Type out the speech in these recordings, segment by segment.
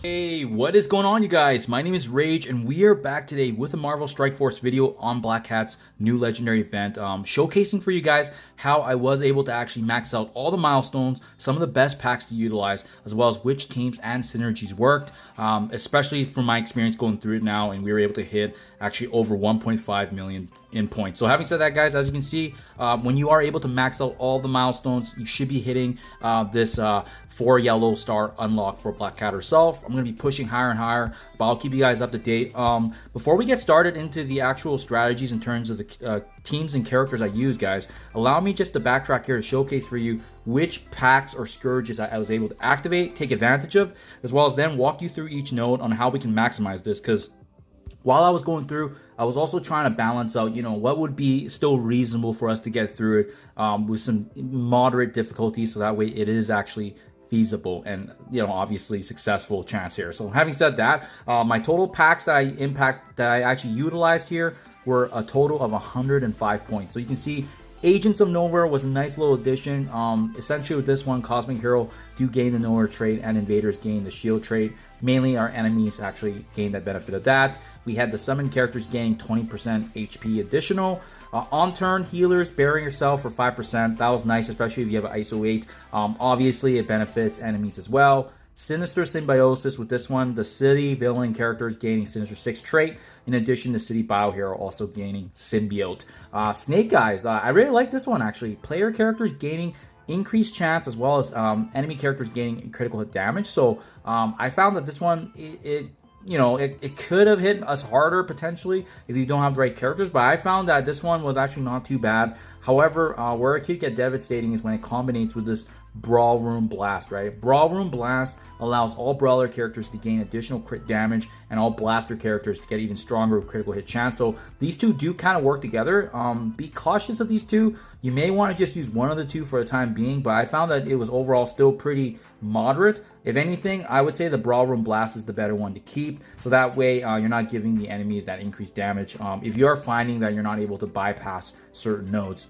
Hey, what is going on, you guys? My name is Rayge, and we are back today with a Marvel Strike Force video on Black Cat's new legendary event, showcasing for you guys how I was able to actually max out all the milestones, some of the best packs to utilize, as well as which teams and synergies worked, especially from my experience going through it now, and we were able to hit actually over 1.5 million in points. So having said that, guys, as you can see, when you are able to max out all the milestones, you should be hitting this 4 yellow star unlock for Black Cat herself. I'm going to be pushing higher and higher, but I'll keep you guys up to date. Before we get started into the actual strategies in terms of the teams and characters I use, guys, allow me just to backtrack here to showcase for you which packs or scourges I was able to activate, take advantage of, as well as then walk you through each node on how we can maximize this, because while I was going through, I was also trying to balance out, what would be still reasonable for us to get through it with some moderate difficulty, so that way it is actually feasible and, obviously successful chance here. So having said that, my total packs that I actually utilized here were a total of 105 points. So you can see Agents of Nowhere was a nice little addition. Essentially with this one, Cosmic Hero do gain the Nowhere trait and Invaders gain the Shield trait. Mainly our enemies actually gain that benefit of that. We had the summon characters gaining 20% HP additional. On turn, healers burying yourself for 5%. That was nice, especially if you have an ISO 8. Obviously, it benefits enemies as well. Sinister Symbiosis with this one. The City villain characters gaining Sinister 6 trait. In addition, the City Biohero also gaining Symbiote. Snake Eyes. I really like this one, actually. Player characters gaining increased chance, as well as enemy characters gaining critical hit damage. So I found that this one, it could have hit us harder potentially if you don't have the right characters, but I found that this one was actually not too bad. However, where it could get devastating is when it combines with this Brawl Room Blast, right? Brawl Room Blast allows all Brawler characters to gain additional crit damage and all Blaster characters to get even stronger with critical hit chance. So these two do kind of work together. Be cautious of these two. You may want to just use one of the two for the time being, but I found that it was overall still pretty moderate. If anything, I would say the Brawl Room Blast is the better one to keep, so that way you're not giving the enemies that increased damage if you are finding that you're not able to bypass certain nodes.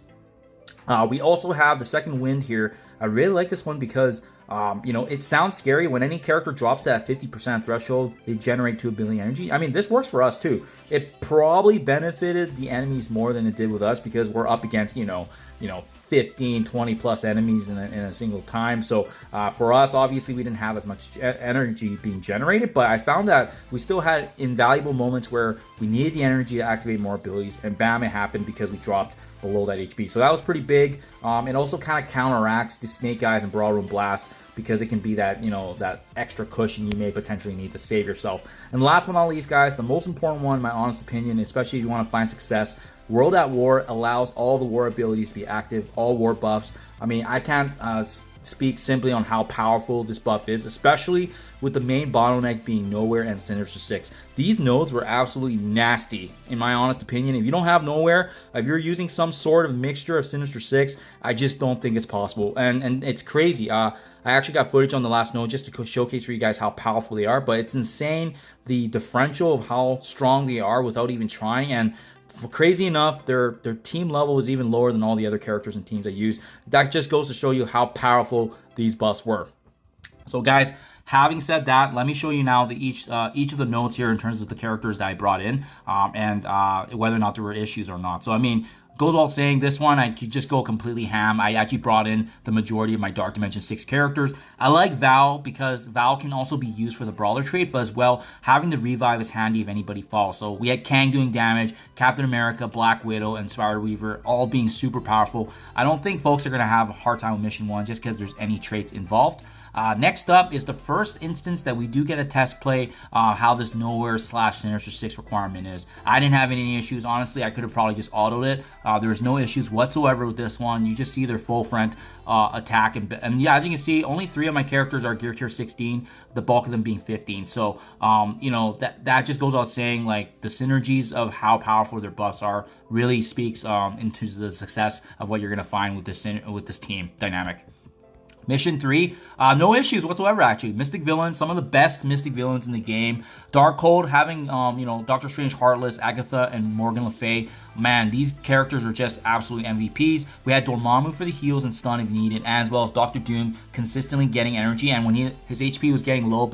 We also have the Second Wind here. I really like this one because it sounds scary. When any character drops to that 50% threshold, they generate 2 billion energy. I mean, this works for us too. It probably benefited the enemies more than it did with us, because we're up against 15, 20 plus enemies in a single time. So for us, obviously, we didn't have as much energy being generated, but I found that we still had invaluable moments where we needed the energy to activate more abilities, and bam, it happened because we dropped below that HP. So that was pretty big. It also kind of counteracts the Snake Eyes and Brawl Room Blast, because it can be that, that extra cushion you may potentially need to save yourself. And last but not least, guys, the most important one, in my honest opinion, especially if you want to find success, World at War allows all the war abilities to be active, all war buffs. I mean, I can't speak simply on how powerful this buff is, especially with the main bottleneck being Nowhere and Sinister 6. These nodes were absolutely nasty, in my honest opinion. If you don't have Nowhere, if you're using some sort of mixture of Sinister 6, I just don't think it's possible. And it's crazy. I actually got footage on the last node just to showcase for you guys how powerful they are, but it's insane the differential of how strong they are without even trying. And crazy enough, their team level is even lower than all the other characters and teams I use. That just goes to show you how powerful these buffs were. So guys, having said that, let me show you now each of the nodes here in terms of the characters that I brought in, and whether or not there were issues or not. So I mean, goes without saying, this one I could just go completely ham. I actually brought in the majority of my Dark Dimension 6 characters. I like Val because Val can also be used for the Brawler trait, but as well, having the revive is handy if anybody falls. So we had Kang doing damage, Captain America, Black Widow, and Spider Weaver all being super powerful. I don't think folks are going to have a hard time with Mission 1 just because there's any traits involved. Next up is the first instance that we do get a test play how this Nowhere / Sinister 6 requirement is. I didn't have any issues. Honestly, I could have probably just autoed it. There was no issues whatsoever with this one. You just see their full front attack. And yeah, as you can see, only 3 of my characters are gear tier 16, the bulk of them being 15. So, that just goes out saying, like, the synergies of how powerful their buffs are really speaks into the success of what you're going to find with this team dynamic. Mission 3, no issues whatsoever, actually. Mystic villains, some of the best Mystic villains in the game. Darkhold, having, Doctor Strange, Heartless, Agatha, and Morgan Le Fay. Man, these characters are just absolute MVPs. We had Dormammu for the heals and stun if needed, as well as Doctor Doom consistently getting energy. And when his HP was getting low,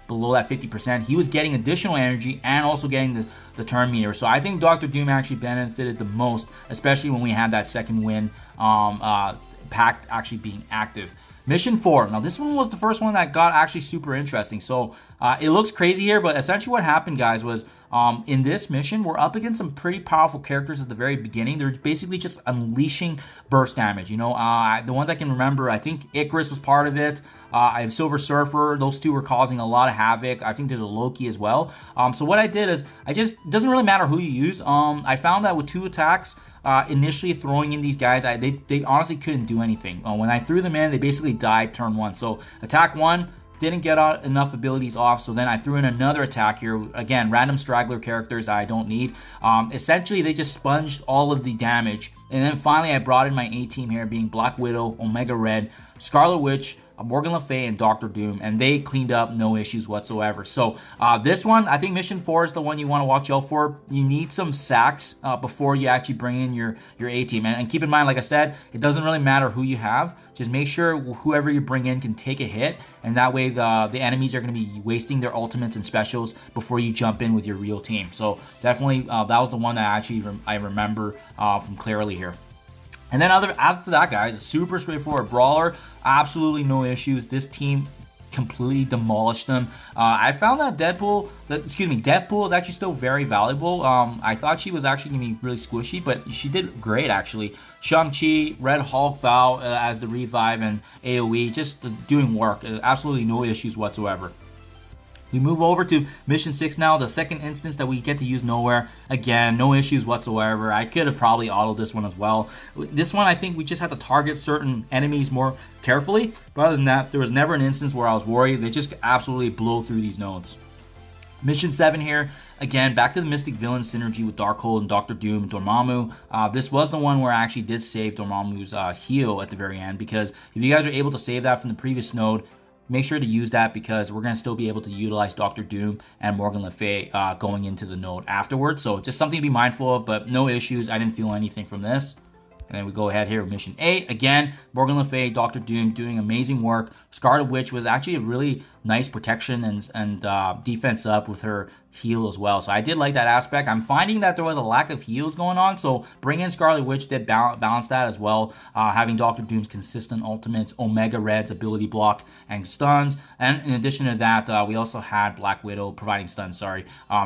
below that 50%, he was getting additional energy and also getting the turn meter. So I think Doctor Doom actually benefited the most, especially when we had that second win pact actually being active. Mission 4. Now, this one was the first one that got actually super interesting. So, it looks crazy here, but essentially what happened, guys, was in this mission, we're up against some pretty powerful characters at the very beginning. They're basically just unleashing burst damage. The ones I can remember, I think Icarus was part of it. I have Silver Surfer. Those two were causing a lot of havoc. I think there's a Loki as well. So what I did is, it doesn't really matter who you use. I found that with 2 attacks, initially throwing in these guys, they honestly couldn't do anything. When I threw them in, they basically died turn 1. So attack 1, didn't get enough abilities off, so then I threw in another attack here. Again, random straggler characters I don't need. Essentially, they just sponged all of the damage. And then finally, I brought in my A-team here, being Black Widow, Omega Red, Scarlet Witch, Morgan Le Fay, and Doctor Doom, and they cleaned up, no issues whatsoever. So this one, I think Mission 4 is the one you want to watch out for. You need some sacks before you actually bring in your A-team. And keep in mind, like I said, it doesn't really matter who you have. Just make sure whoever you bring in can take a hit, and that way the enemies are going to be wasting their ultimates and specials before you jump in with your real team. So definitely, that was the one that I remember from clearly here. And then after that, guys, super straightforward brawler, absolutely no issues. This team completely demolished them. I found that Deadpool is actually still very valuable. I thought she was actually going to be really squishy, but she did great, actually. Shang-Chi, Red Hulk, Val as the revive, and AoE, just doing work. Absolutely no issues whatsoever. We move over to Mission 6 now, the second instance that we get to use Nowhere. Again, no issues whatsoever. I could have probably autoed this one as well. This one, I think we just had to target certain enemies more carefully. But other than that, there was never an instance where I was worried. They just absolutely blow through these nodes. Mission 7 here. Again, back to the Mystic Villain synergy with Darkhold and Doctor Doom and Dormammu. This was the one where I actually did save Dormammu's heal at the very end, because if you guys are able to save that from the previous node, make sure to use that, because we're going to still be able to utilize Doctor Doom and Morgan Le Fay going into the node afterwards. So just something to be mindful of, but no issues. I didn't feel anything from this. And then we go ahead here with Mission 8. Again, Morgan Le Fay, Doctor Doom doing amazing work. Scarlet Witch was actually a really nice protection and defense up with her heal as well. So I did like that aspect. I'm finding that there was a lack of heals going on, so bringing in Scarlet Witch did balance that as well. Having Doctor Doom's consistent ultimates, Omega Red's ability block and stuns. And in addition to that, we also had Black Widow providing stuns,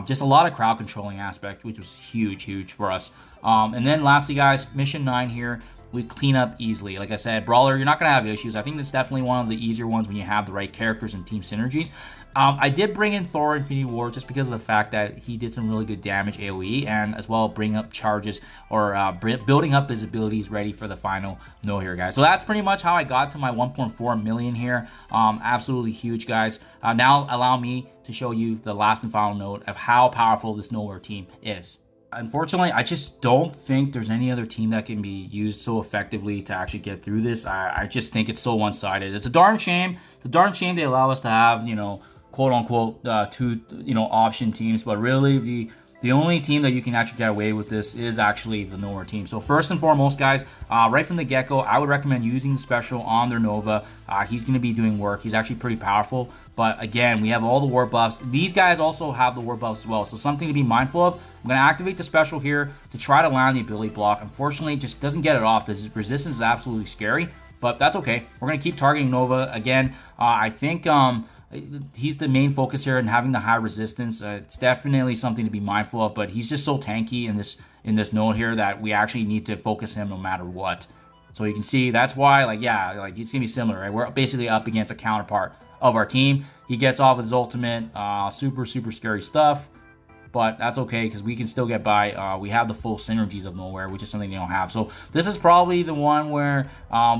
just a lot of crowd controlling aspect, which was huge for us. And then lastly, guys, Mission 9 here, we clean up easily. Like I said, Brawler, you're not going to have issues. I think that's definitely one of the easier ones when you have the right characters and team synergies. I did bring in Thor Infinity War just because of the fact that he did some really good damage AoE, and as well bring up charges or building up his abilities ready for the final node here, guys. So that's pretty much how I got to my 1.4 million here. Absolutely huge, guys. Now allow me to show you the last and final node of how powerful this Nowhere team is. Unfortunately, I just don't think there's any other team that can be used so effectively to actually get through this. I just think it's so one-sided. It's a darn shame. It's a darn shame they allow us to have, quote-unquote, two, option teams. But really, the only team that you can actually get away with this is actually the Nowhere team. So first and foremost, guys, right from the get-go, I would recommend using the special on their Nova. He's going to be doing work. He's actually pretty powerful. But again, we have all the war buffs. These guys also have the war buffs as well. So something to be mindful of. I'm going to activate the special here to try to land the ability block. Unfortunately, it just doesn't get it off. The resistance is absolutely scary. But that's okay. We're going to keep targeting Nova. Again, I think he's the main focus here and having the high resistance. It's definitely something to be mindful of. But he's just so tanky in this node here that we actually need to focus him no matter what. So you can see that's why, it's going to be similar, right? We're basically up against a counterpart of our team. He gets off with his ultimate, super scary stuff, but that's okay because we can still get by. We have the full synergies of Nowhere, which is something they don't have. So this is probably the one where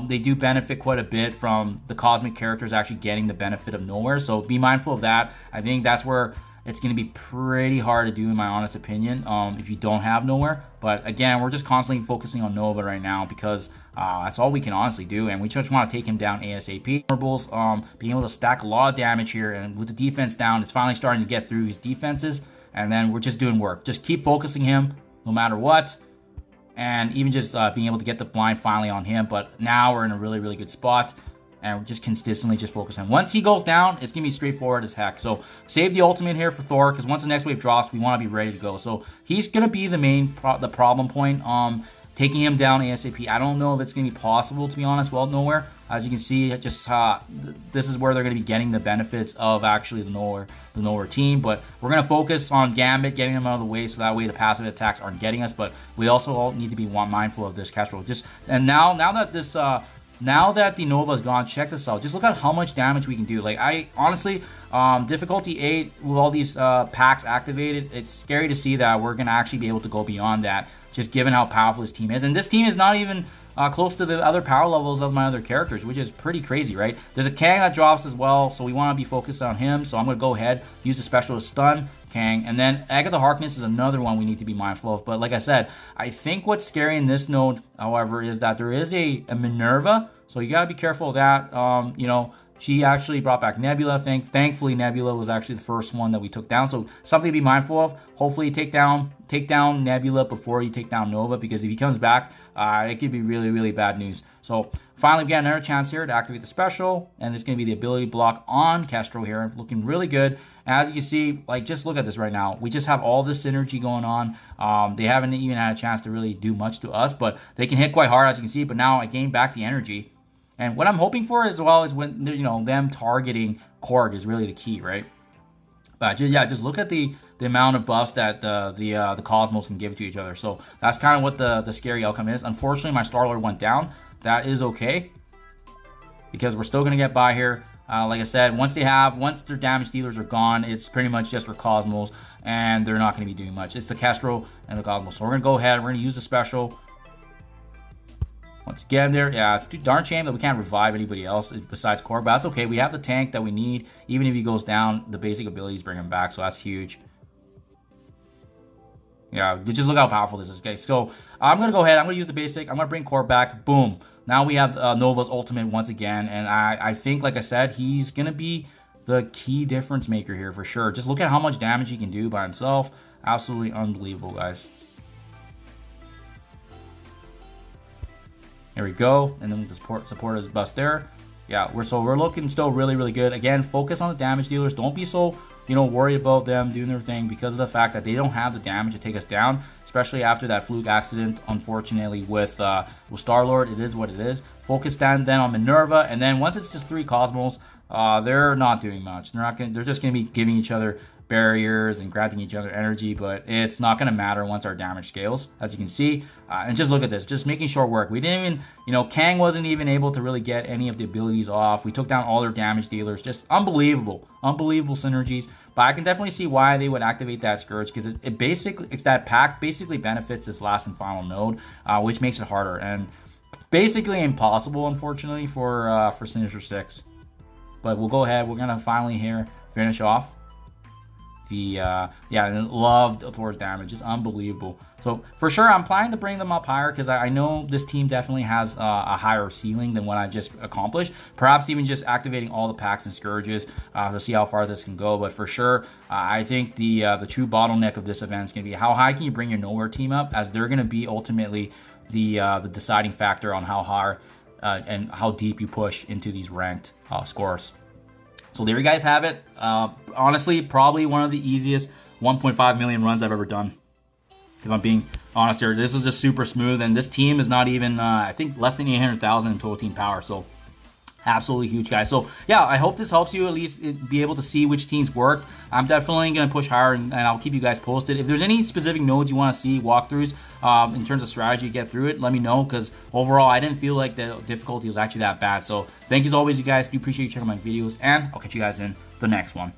they do benefit quite a bit from the cosmic characters actually getting the benefit of Nowhere. So be mindful of that. I think that's where it's going to be pretty hard to do, in my honest opinion, if you don't have nowhere. But again, we're just constantly focusing on Nova right now because that's all we can honestly do, and we just want to take him down ASAP. Being able to stack a lot of damage here, and with the defense down, it's finally starting to get through his defenses, and then we're just doing work. Just keep focusing him no matter what, and even just being able to get the blind finally on him. But now we're in a really, really good spot, and we're just consistently just focusing. Once he goes down, it's going to be straightforward as heck. So save the ultimate here for Thor, because once the next wave drops, we want to be ready to go. So he's going to be the problem point. Taking him down ASAP. I don't know if it's going to be possible, to be honest. Well, nowhere. As you can see, just this is where they're going to be getting the benefits of actually the nowhere team. But we're going to focus on Gambit, getting them out of the way, so that way the passive attacks aren't getting us. But we also all need to be mindful of this Kestrel. Now that the Nova's gone, check this out. Just look at how much damage we can do. Like, I honestly, difficulty 8 with all these packs activated, it's scary to see that we're going to actually be able to go beyond that, just given how powerful this team is. And this team is not even close to the other power levels of my other characters, which is pretty crazy, right? There's a Kang that drops as well, so we want to be focused on him. So I'm going to go ahead, use the special to stun Kang. And then Agatha Harkness is another one we need to be mindful of. But like I said, I think what's scary in this node, however, is that there is a Minerva. So you got to be careful of that. You know, she actually brought back Nebula. Thankfully, Nebula was actually the first one that we took down. So something to be mindful of. Hopefully take down Nebula before you take down Nova, because if he comes back, it could be really, really bad news. So finally, we got another chance here to activate the special, and it's going to be the ability block on Kestrel here. Looking really good. As you can see, like, just look at this right now. We just have all this synergy going on. They haven't even had a chance to really do much to us, but they can hit quite hard, as you can see. But now I gained back the energy. And what I'm hoping for as well is when, you know, them targeting Korg is really the key, right? But yeah, just look at the amount of buffs that the Cosmos can give to each other. So that's kind of what the scary outcome is. Unfortunately, my Star-Lord went down. That is okay, because we're still going to get by here. Like I said, once their damage dealers are gone, it's pretty much just for Cosmos, and they're not going to be doing much. It's the Kestrel and the Cosmos. So we're going to go ahead. We're going to use the special. Once again there, yeah, it's too darn shame that we can't revive anybody else besides Korg, but that's okay. We have the tank that we need. Even if he goes down, the basic abilities bring him back, so that's huge. Yeah, just look how powerful this is, guys. So I'm going to go ahead. I'm going to use the basic. I'm going to bring Korg back. Boom. Now we have Nova's ultimate once again, and I think, like I said, he's going to be the key difference maker here for sure. Just look at how much damage he can do by himself. Absolutely unbelievable, guys. There we go, and then the support is bust there. Yeah, we're looking still really, really good. Again, focus on the damage dealers. Don't be so, you know, worried about them doing their thing, because of the fact that they don't have the damage to take us down, especially after that fluke accident, unfortunately, with Star-Lord. It is what it is. Focus then on Minerva, and then once it's just 3 Cosmos, they're not doing much. They're just gonna be giving each other barriers and granting each other energy, but it's not going to matter once our damage scales, as you can see. And just look at this, just making short work. We didn't even, you know, Kang wasn't even able to really get any of the abilities off. We took down all their damage dealers. Just unbelievable synergies. But I can definitely see why they would activate that Scourge, because it's that pack basically benefits this last and final node, which makes it harder and basically impossible, unfortunately, for Sinister Six. But we'll go ahead. We're gonna finally here finish off. Yeah, and loved Thor's damage. It's unbelievable. So for sure, I'm planning to bring them up higher, because I know this team definitely has a higher ceiling than what I just accomplished. Perhaps even just activating all the packs and Scourges to see how far this can go. But for sure, I think the true bottleneck of this event is going to be how high can you bring your Nowhere team up, as they're going to be ultimately the deciding factor on how hard and how deep you push into these ranked scores. So there you guys have it. Honestly, probably one of the easiest 1.5 million runs I've ever done, if I'm being honest here. This is just super smooth, and this team is not even, I think, less than 800,000 in total team power. So absolutely huge, guys. So yeah, I hope this helps you at least be able to see which teams worked. I'm definitely going to push higher, and I'll keep you guys posted. If there's any specific nodes you want to see walkthroughs in terms of strategy to get through it, let me know, because overall I didn't feel like the difficulty was actually that bad. So thank you as always, you guys. Do appreciate you checking my videos, and I'll catch you guys in the next one.